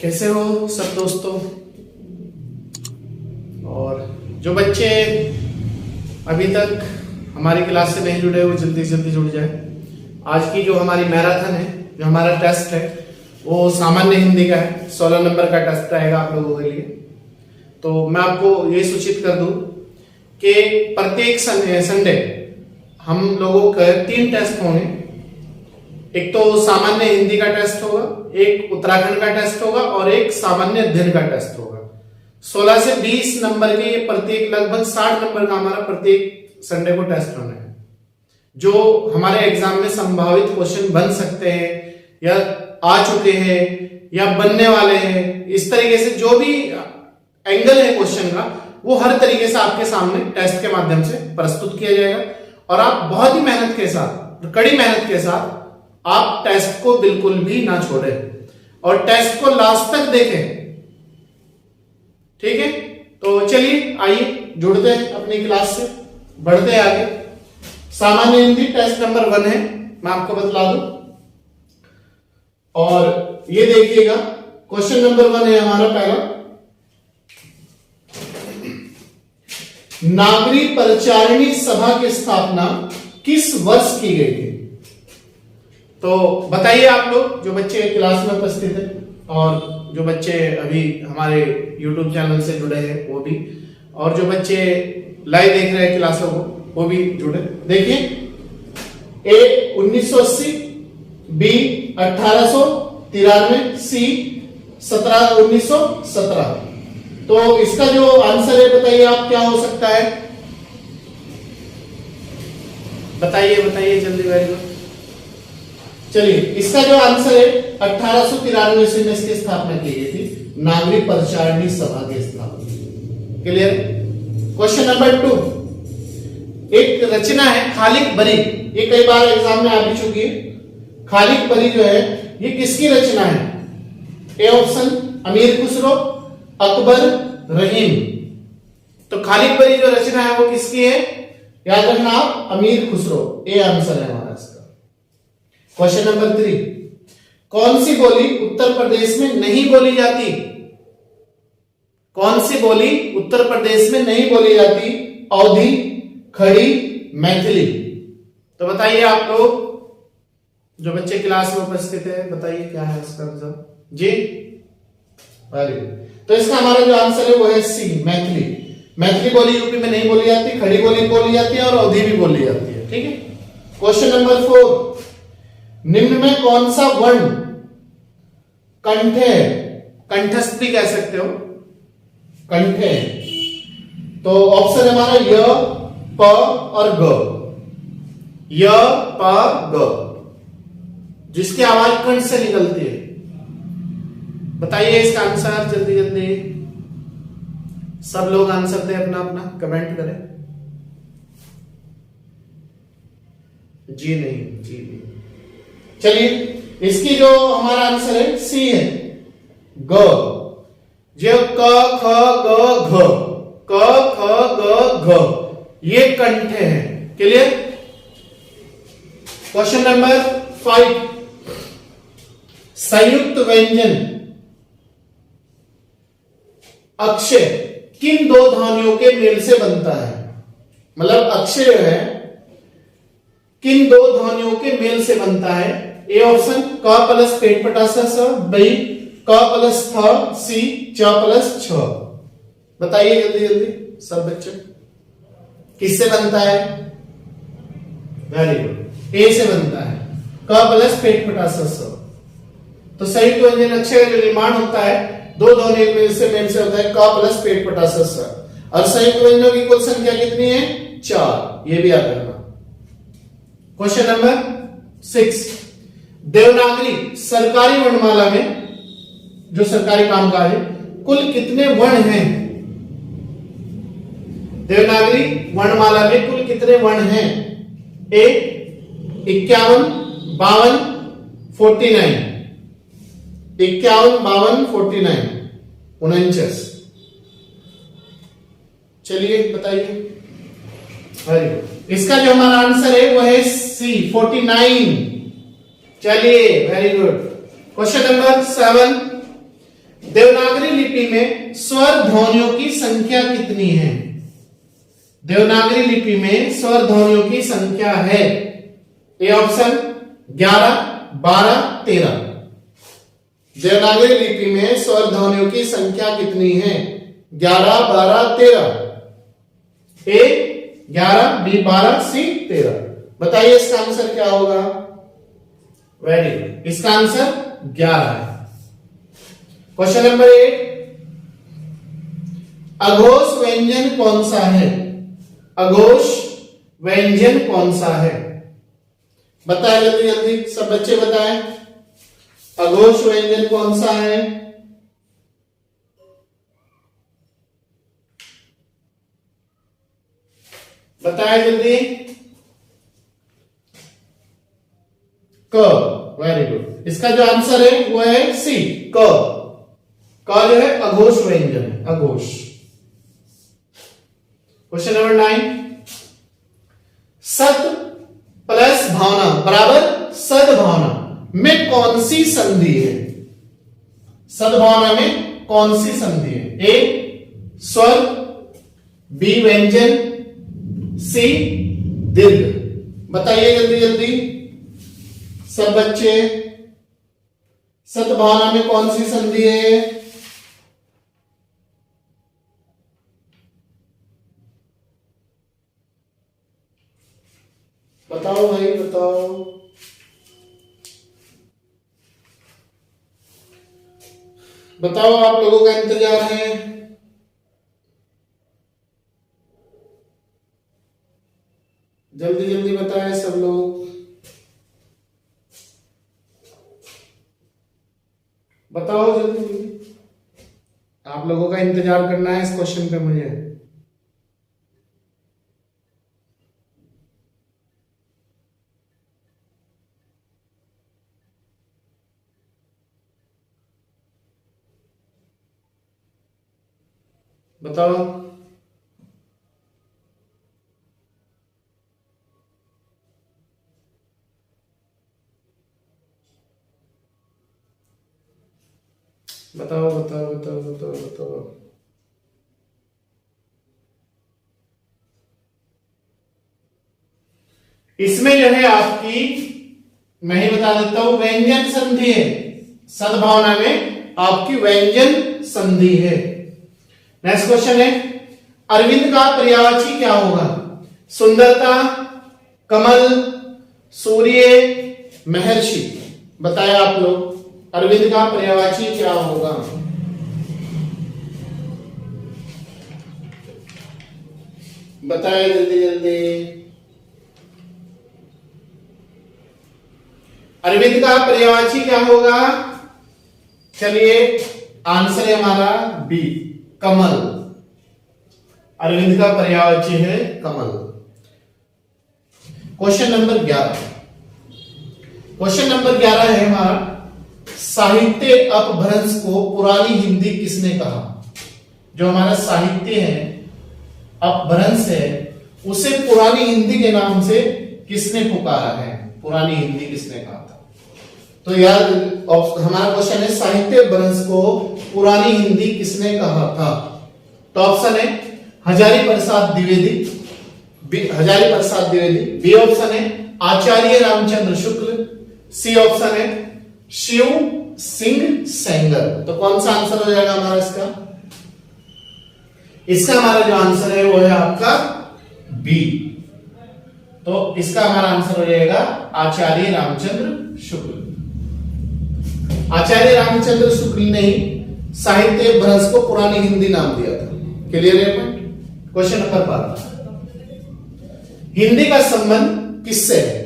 कैसे हो सब दोस्तों। और जो बच्चे अभी तक हमारी क्लास से नहीं जुड़े वो जल्दी से जल्दी जुड़ जाए। आज की जो हमारी मैराथन है, जो हमारा टेस्ट है, वो सामान्य हिंदी का है। 16 नंबर का टेस्ट रहेगा आप लोगों के लिए। तो मैं आपको ये सूचित कर दूं कि प्रत्येक संडे हम लोगों के 3 टेस्ट होंगे। एक तो सामान्य हिंदी का टेस्ट होगा, एक उत्तराखंड का टेस्ट होगा और एक सामान्य अध्ययन का टेस्ट होगा। 16 से 20 नंबर के ये प्रत्येक लगभग 60 नंबर का हमारा प्रत्येक संडे को टेस्ट होना है, जो हमारे एग्जाम में संभावित क्वेश्चन बन सकते हैं या आ चुके हैं या बनने वाले हैं। इस तरीके से जो भी एंगल है क्वेश्चन का, वो हर तरीके से आपके सामने टेस्ट के माध्यम से प्रस्तुत किया जाएगा। और आप बहुत ही मेहनत के साथ, कड़ी मेहनत के साथ आप टेस्ट को बिल्कुल भी ना छोड़ें और टेस्ट को लास्ट तक देखें। ठीक है, तो चलिए आइए जुड़ते हैं अपनी क्लास से, बढ़ते हैं आगे। सामान्य हिंदी टेस्ट नंबर 1 है, मैं आपको बतला दूं। और ये देखिएगा, क्वेश्चन नंबर 1 है हमारा पहला। नागरी परिचारिणी सभा की स्थापना किस वर्ष की गई थी? तो बताइए आप लोग, जो बच्चे क्लास में उपस्थित हैं और जो बच्चे अभी हमारे YouTube चैनल से जुड़े हैं वो भी, और जो बच्चे लाइव देख रहे हैं क्लासों को वो भी जुड़े। देखिए, ए 1980, बी 1893, सी 1917। तो इसका जो आंसर है बताइए आप, क्या हो सकता है? बताइए बताइए जल्दी, वेरी गुड। चलिए, इसका जो आंसर है 1893 ईस्वी में इसकी स्थापना की गई थी, नागरिक परिचारिणी सभा की स्थापना। क्लियर? क्वेश्चन नंबर 2, एक रचना है खालिक बरी। ये कई बार एग्जाम में आ भी चुकी है। खालिक बरी जो है ये किसकी रचना है? ए ऑप्शन अमीर खुसरो, अकबर, रहीम। तो खालिक बरी जो रचना है वो किसकी है? याद रखना आप, अमीर खुसरो। ए आंसर है हमारा इसका। क्वेश्चन नंबर 3, कौन सी बोली उत्तर प्रदेश में नहीं बोली जाती? कौन सी बोली उत्तर प्रदेश में नहीं बोली जाती? अवधी, खड़ी, मैथिली। तो बताइए आप लोग, जो बच्चे क्लास में उपस्थित है, बताइए क्या है इसका आंसर जी। Very good. तो इसका हमारा जो आंसर है वो है सी, मैथिली। मैथिली बोली यूपी में नहीं बोली जाती, खड़ी बोली बोली जाती है और अवधी भी बोली जाती है। ठीक है। क्वेश्चन नंबर 4, निम्न में कौन सा वर्ण कंठ है? कंठस्थ भी कह सकते हो, कंठ है। तो ऑप्शन हमारा य, प और ग। य, प, ग, जिसकी आवाज कंठ से निकलती है। बताइए इसका आंसर जल्दी जल्दी। सब लोग आंसर दें, अपना अपना कमेंट करें। जी नहीं, जी नहीं। चलिए, इसकी जो हमारा आंसर है सी है, ग। जो क, ख, ग, घ, क, ख, ग, घ, ये कंठ है। क्लियर? क्वेश्चन नंबर 5, संयुक्त व्यंजन अक्षय किन 2 ध्वनियों के मेल से बनता है? मतलब अक्षय है किन 2 ध्वनियों के मेल से बनता है? ए ऑप्शन क प्लस पेट पटासा स, बी क प्लस थ, सी च प्लस छ। बताइए जल्दी जल्दी सब बच्चे, किससे बनता है? वेरी गुड, ए से बनता है, क प्लस पेट पटासा स। तो संयुक्त व्यंजन अक्षय का जो निर्माण होता है 2 ध्वनि मेल से होता है, क प्लस पेट पटासा स। और संयुक्त व्यंजनों की कुल संख्या कितनी है? 4। ये भी याद रखना। क्वेश्चन नंबर 6, देवनागरी सरकारी वर्णमाला में, जो सरकारी कामकाज है, कुल कितने वर्ण हैं? देवनागरी वर्णमाला में कुल कितने वर्ण हैं? ए 51, 52, 49। 51, 52, 49, 49। चलिए बताइए। Very good. इसका जो हमारा आंसर है वो है सी, 49। चलिए, very good. Question number 7, Devanagari लिपि में स्वर ध्वनियों की संख्या कितनी है? देवनागरी लिपि में स्वर ध्वनियों की संख्या है। A option 11, 12, 13। देवनागरी लिपि में स्वर ध्वनियों की संख्या कितनी है? 11, 12, 13। ए 11, बी 12, सी 13। बताइए इसका आंसर क्या होगा? वेरी गुड, इसका आंसर 11 है। क्वेश्चन नंबर 8, अघोष व्यंजन कौन सा है? अघोष व्यंजन कौन सा है? बताएं जल्दी जल्दी, सब बच्चे बताएं, अघोष व्यंजन कौन सा है? बताएं जल्दी। क, वेरी गुड, इसका जो आंसर है वो है सी, क। क जो है अघोष व्यंजन है, अघोष। क्वेश्चन नंबर 9, सत प्लस भावना बराबर सद्भावना में कौन सी संधि है? सद्भावना में कौन सी संधि है? ए स्वर, बी व्यंजन, सी दीर्घ। बताइए जल्दी जल्दी सब बच्चे, सद्भावना में कौन सी संधि है? बताओ भाई बताओ। बताओ, आप लोगों का इंतजार है। जल्दी जल्दी बताएं सब लोग, बताओ जल्दी जल्दी। आप लोगों का इंतजार करना है इस क्वेश्चन पे मुझे। बताओ। बताओ बताओ बताओ बताओ बताओ। इसमें जो है आपकी, मैं ही बता देता हूं, व्यंजन संधि है। सद्भावना में आपकी व्यंजन संधि है। नेक्स्ट क्वेश्चन है, अरविंद का पर्यायवाची क्या होगा? सुंदरता, कमल, सूर्य, महर्षि। बताया आप लोग, अरविंद का पर्यायवाची क्या होगा? बताया जल्दी जल्दी। अरविंद का पर्यायवाची क्या होगा? चलिए, आंसर है हमारा बी, कमल। अरविंद का पर्यायवाची है कमल। Question number 11। क्वेश्चन नंबर 11 है हमारा, साहित्य अपभ्रंश को पुरानी हिंदी किसने कहा? जो हमारा साहित्य है, अपभ्रंश है, उसे पुरानी हिंदी के नाम से किसने पुकारा है? पुरानी हिंदी किसने कहा था? तो यार हमारा क्वेश्चन है, साहित्य अपभ्रंश को पुरानी हिंदी किसने कहा था? तो ऑप्शन है हजारी प्रसाद द्विवेदी, हजारी प्रसाद द्विवेदी। बी ऑप्शन है आचार्य रामचंद्र शुक्ल। सी ऑप्शन है शिव सिंह सेंगर। तो कौन सा आंसर हो जाएगा हमारा इसका? इसका हमारा जो आंसर है वो है आपका बी। तो इसका हमारा आंसर हो जाएगा आचार्य रामचंद्र शुक्ल। आचार्य रामचंद्र शुक्ल ने ही साहित्य अपभ्रंश को पुरानी हिंदी नाम दिया था। क्लियर है पॉइंट? क्वेश्चन नंबर 12, हिंदी का संबंध किससे है?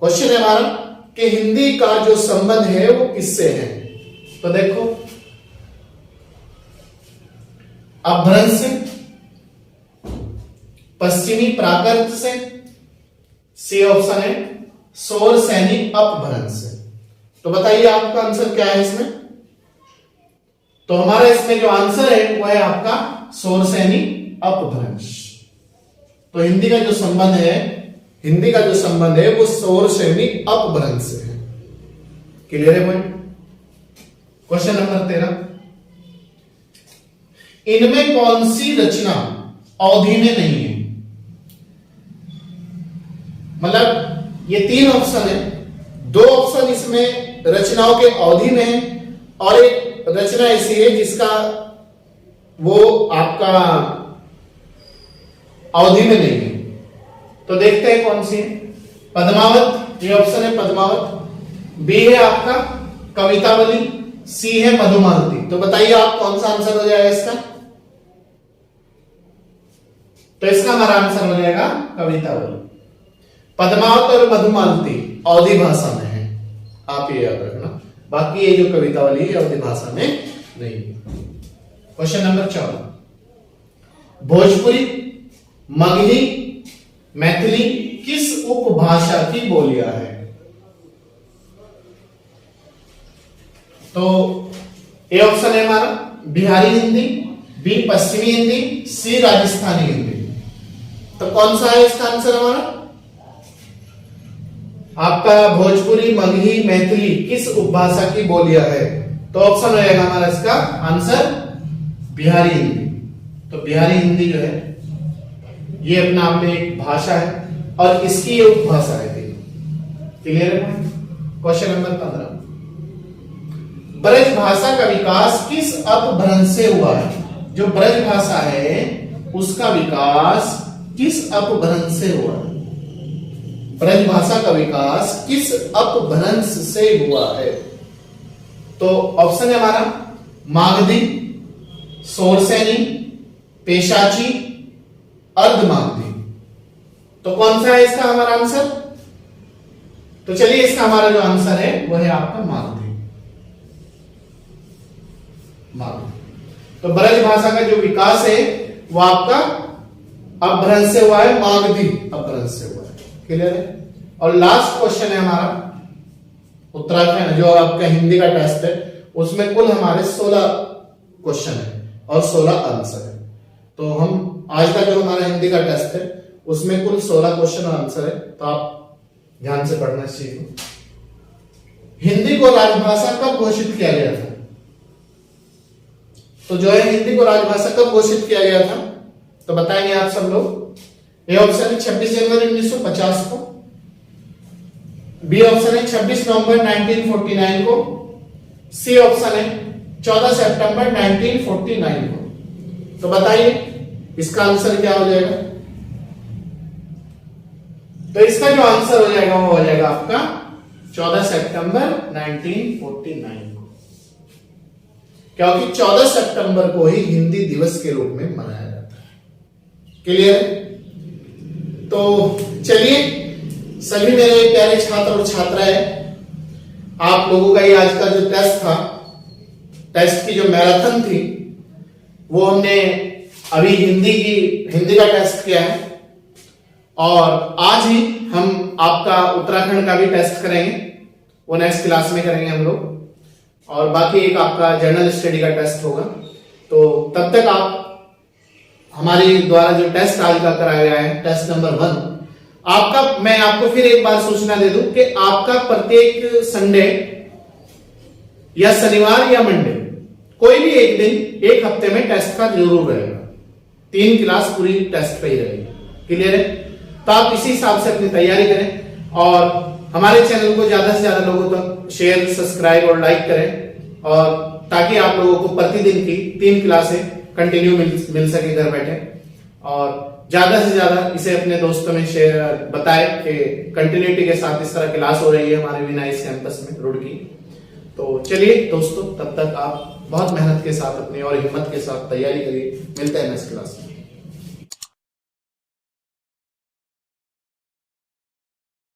क्वेश्चन है हमारा कि हिंदी का जो संबंध है वो किससे है? तो देखो, अपभ्रंश से, पश्चिमी प्राकृत से, सी ऑप्शन है सौर सैनिक अपभ्रंश से। तो बताइए आपका आंसर क्या है इसमें? तो हमारा इसमें जो आंसर है वो है आपका सौर सैनिक अपभ्रंश। तो हिंदी का जो संबंध है, हिंदी का जो संबंध है वो सौर सैनिक अपभ्रंश से है। क्लियर है पॉइंट? क्वेश्चन नंबर 13, इनमें कौन सी रचना अवधि में नहीं है? मतलब ये 3 ऑप्शन है, 2 ऑप्शन इसमें रचनाओं के अवधि में है और एक रचना ऐसी है जिसका वो आपका अवधि में नहीं है। तो देखते हैं कौन सी है। पद्मावत, ये ऑप्शन है पद्मावत, बी है आपका कवितावली, सी है मधुमालती। तो बताइए आप कौन सा आंसर हो जाएगा इसका? तो इसका हमारा आंसर हो जाएगा कवितावली। पद्मावत और मधुमालती अवधि भाषा में है, आप ये याद रखना। बाकी ये जो कवितावली है अवधि भाषा में नहीं है। क्वेश्चन नंबर 14, भोजपुरी, मगही, मैथिली किस उपभाषा की बोलियां है? तो ए ऑप्शन है हमारा बिहारी हिंदी, बी पश्चिमी हिंदी, सी राजस्थानी हिंदी। तो कौन सा है इसका आंसर हमारा? आपका भोजपुरी, मगही, मैथिली किस उपभाषा की बोलियां है? तो ऑप्शन हो जाएगा हमारा इसका आंसर बिहारी हिंदी। तो बिहारी हिंदी जो है ये अपने आप में एक भाषा है और इसकी ये उपभाषा है। क्लियर है? क्वेश्चन नंबर 15, ब्रज भाषा का विकास किस अपभ्रंश से हुआ है? जो ब्रज भाषा है उसका विकास किस अपभ्रंश से हुआ है? ब्रज भाषा का विकास किस अपभ्रंश से हुआ है? तो ऑप्शन है हमारा मागधी, सोरसेनी, पेशाची, अर्धमागधी। तो कौन सा है इसका हमारा आंसर? तो चलिए इसका हमारा जो आंसर है वो है आपका मागधी। तो ब्रज भाषा का जो विकास है वो आपका अपभ्रंश से हुआ है, मागधी अपभ्रंश से हुआ है। क्लियर है? और लास्ट क्वेश्चन है हमारा उत्तराखंड, जो आपका हिंदी का टेस्ट है उसमें कुल हमारे 16 क्वेश्चन है और 16 आंसर है। तो हम आज का जो हमारा हिंदी का टेस्ट है उसमें कुल 16 क्वेश्चन और आंसर है। तो आप ध्यान से पढ़ना सीखो। हिंदी को राजभाषा कब घोषित किया गया था? तो जो है हिंदी को राजभाषा कब घोषित किया गया था? तो बताएंगे आप सब लोग। ए ऑप्शन है 26 जनवरी 1950 को, बी ऑप्शन है 26 नवंबर 1949 को, सी ऑप्शन है 14 सितंबर 1949 को। तो बताइए इसका आंसर क्या हो जाएगा? तो इसका जो आंसर हो जाएगा वो हो जाएगा आपका 14 सितंबर 1949 को, क्योंकि 14 सितंबर को ही हिंदी दिवस के रूप में मनाया जाता है। क्लियर? तो चलिए सभी मेरे प्यारे छात्र और छात्राएं, आप लोगों का ये आज का जो टेस्ट था, टेस्ट की जो मैराथन थी वो हमने अभी हिंदी का टेस्ट किया है और आज ही हम आपका उत्तराखंड का भी टेस्ट करेंगे, वो नेक्स्ट क्लास में करेंगे हम लोग। और बाकी एक आपका जनरल स्टडी का टेस्ट होगा। तो तब तक आप हमारे द्वारा जो टेस्ट आज का कराया गया है, टेस्ट नंबर 1 आपका, मैं आपको फिर एक बार सूचना दे दूं कि आपका प्रत्येक संडे या शनिवार या मंडे कोई भी एक दिन एक हफ्ते में टेस्ट का जरूर रहेगा। 3 क्लास पूरी टेस्ट पे ही रहेगी। क्लियर है? तो आप इसी हिसाब से अपनी तैयारी करें और हमारे चैनल को ज्यादा से ज्यादा लोगों तक शेयर, सब्सक्राइब और लाइक करें, और ताकि आप लोगों को प्रतिदिन की 3 क्लासें कंटिन्यू मिल सके घर बैठे। और ज्यादा से ज्यादा इसे अपने दोस्तों में शेयर बताएं कि कंटिन्यूटी के साथ इस तरह क्लास हो रही है हमारे विनाइस कैंपस में रुड़की। तो चलिए दोस्तों, तब तक आप बहुत मेहनत के साथ अपनी और हिम्मत के साथ तैयारी करिए। मिलते हैं नेक्स्ट क्लास में।